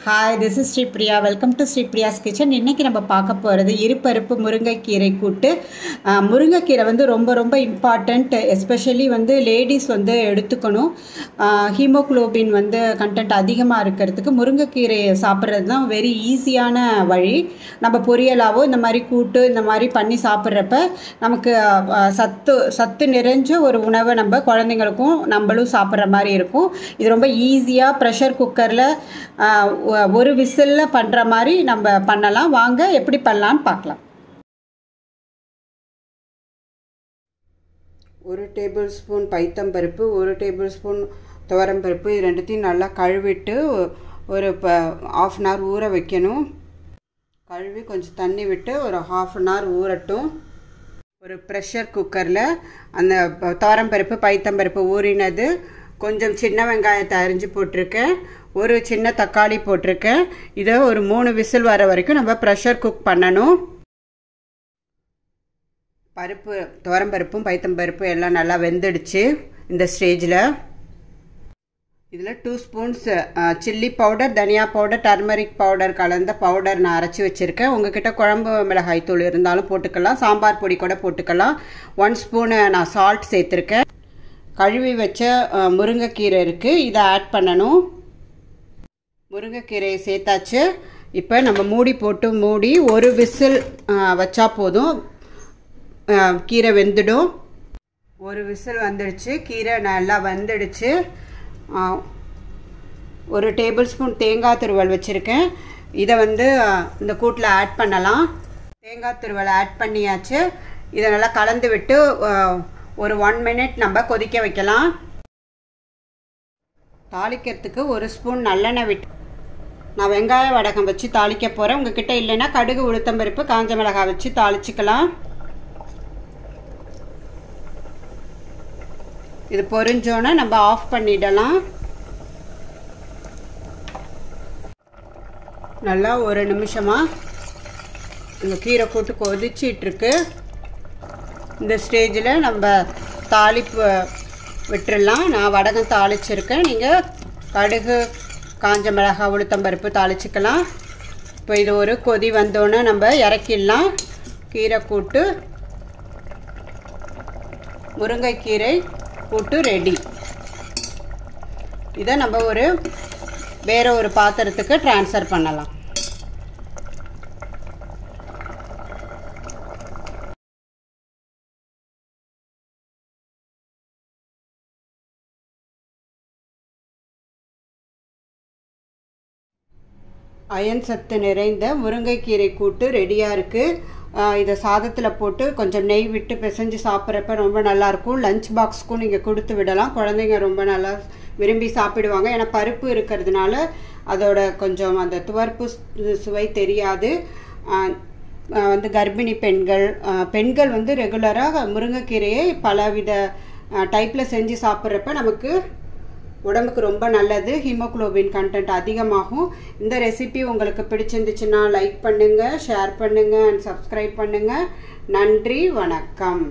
Hi, this is Sri Priya. Welcome to Sri Priya's Kitchen. இன்னைக்கு நம்ம பார்க்க போகிறது இருபருப்பு முருங்கைக்கீரை கூட்டு. முருங்கைக்கீரை வந்து ரொம்ப இம்பார்ட்டண்ட், எஸ்பெஷலி வந்து லேடிஸ் வந்து எடுத்துக்கணும். ஹீமோக்ளோபின் வந்து கண்டென்ட் அதிகமாக இருக்கிறதுக்கு முருங்கைக்கீரையை சாப்பிட்றது தான் வெரி ஈஸியான வழி. நம்ம பொரியலாவோ இந்த மாதிரி கூட்டு இந்த மாதிரி பண்ணி சாப்பிட்றப்ப நமக்கு சத்து நிறைஞ்ச ஒரு உணவை நம்ம குழந்தைங்களுக்கும் நம்மளும் சாப்பிட்ற மாதிரி இருக்கும். இது ரொம்ப ஈஸியாக ப்ரெஷர் குக்கரில் ஒரு விசிலில் பண்ணுற மாதிரி நம்ம பண்ணலாம். வாங்க எப்படி பண்ணலான்னு பார்க்கலாம். 1 டேபிள் ஸ்பூன் பைத்தம்பருப்பு, 1 டேபிள் ஸ்பூன் துவரம்பருப்பு, இது ரெண்டுத்தையும் நல்லா கழுவிட்டு ஒரு ½ அன் ஹவர் ஊற வைக்கணும். கழுவி கொஞ்சம் தண்ணி விட்டு ஒரு ½ அன் ஹவர் ஊறட்டும். ஒரு ப்ரெஷர் குக்கரில் அந்த துவரம்பருப்பு பைத்தம்பருப்பு ஊறினது, கொஞ்சம் சின்ன வெங்காயத்தை அரிஞ்சு போட்டிருக்கேன், ஒரு சின்ன தக்காளி போட்டிருக்கேன். இதை ஒரு 3 விசில் வர வரைக்கும் நம்ம ப்ரெஷர் குக் பண்ணணும். பருப்பு துவரம்பருப்பும் பைத்தம்பருப்பும் எல்லாம் நல்லா வெந்துடுச்சு. இந்த ஸ்டேஜில் இதில் 2 ஸ்பூன்ஸ் சில்லி பவுடர், தனியா பவுடர், டர்மரிக் பவுடர் கலந்த பவுடர் நான் அரைச்சி வச்சுருக்கேன். உங்ககிட்ட குழம்பு மிளகாய் தூள் இருந்தாலும் போட்டுக்கலாம், சாம்பார் பொடி கூட போட்டுக்கலாம். 1 ஸ்பூனு நான் சால்ட் சேர்த்துருக்கேன். கழுவி வச்ச முருங்கைக்கீரை இருக்குது, இதை ஆட் பண்ணணும். முருங்கைக்கீரையை சேர்த்தாச்சு. இப்போ நம்ம மூடி ஒரு விசில் வச்சா போதும், கீரை வெந்துடும். ஒரு விசில் வந்துடுச்சு, கீரை நல்லா வெந்துடுச்சு. 1 டேபிள் ஸ்பூன் தேங்காய் துருவல் வச்சுருக்கேன், இதை வந்து இந்த கூட்டில் ஆட் பண்ணலாம். தேங்காய் துருவல் ஆட் பண்ணியாச்சு. இதை நல்லா கலந்து விட்டு ஒரு 1 மினிட் நம்ம கொதிக்க வைக்கலாம். தாளிக்கிறதுக்கு 1 ஸ்பூன் நல்லெண்ணெய் விட்டு நான் வெங்காய வடகம் வச்சு தாளிக்க போகிறேன். உங்ககிட்ட இல்லைன்னா கடுகு, உளுத்தம்பருப்பு, காஞ்ச மிளகாய் வச்சு தாளிச்சிக்கலாம். இது பொரிஞ்சோன்னே நம்ம ஆஃப் பண்ணிடலாம். நல்லா ஒரு நிமிஷமாக இந்த கீரை கூட்டு கொதிச்சிட்ருக்கு. இந்த ஸ்டேஜில் நம்ம தாளிப்பு விட்டுடலாம். நான் வடகம் தாளிச்சிருக்கேன், நீங்கள் கடுகு, காஞ்ச மிளகாய், உளுத்தம்பருப்பு தாளிச்சிக்கலாம். இப்போ இது ஒரு கொதி வந்தோன்னே நம்ம இறக்கிடலாம். கீரை கூட்டு, முருங்கைக்கீரை கூட்டு ரெடி. இதை நம்ம வேற ஒரு பாத்திரத்துக்கு ட்ரான்ஸ்ஃபர் பண்ணலாம். அயன் சத்து நிறைந்த முருங்கைக்கீரை கூட்டு ரெடியாக இருக்குது. இதை சாதத்தில் போட்டு கொஞ்சம் நெய் விட்டு பிசைஞ்சு சாப்பிட்றப்ப ரொம்ப நல்லாயிருக்கும். லஞ்ச் பாக்ஸுக்கும் நீங்கள் கொடுத்து விடலாம். குழந்தைங்க ரொம்ப நல்லா விரும்பி சாப்பிடுவாங்க. ஏன்னா பருப்பு இருக்கிறதுனால அதோட கொஞ்சம் அந்த துவர்ப்பு சுவை தெரியாது. வந்து கர்ப்பிணி பெண்கள் வந்து ரெகுலராக முருங்கைக்கீரையை பலவித டைப்பில் செஞ்சு சாப்பிட்றப்ப நமக்கு உடம்புக்கு ரொம்ப நல்லது. ஹீமோக்ளோபின் கண்டென்ட் அதிகமாகும். இந்த ரெசிபி உங்களுக்கு பிடிச்சிருந்துச்சுன்னா லைக் பண்ணுங்கள், ஷேர் பண்ணுங்கள் அண்ட் சப்ஸ்கிரைப் பண்ணுங்கள். நன்றி, வணக்கம்.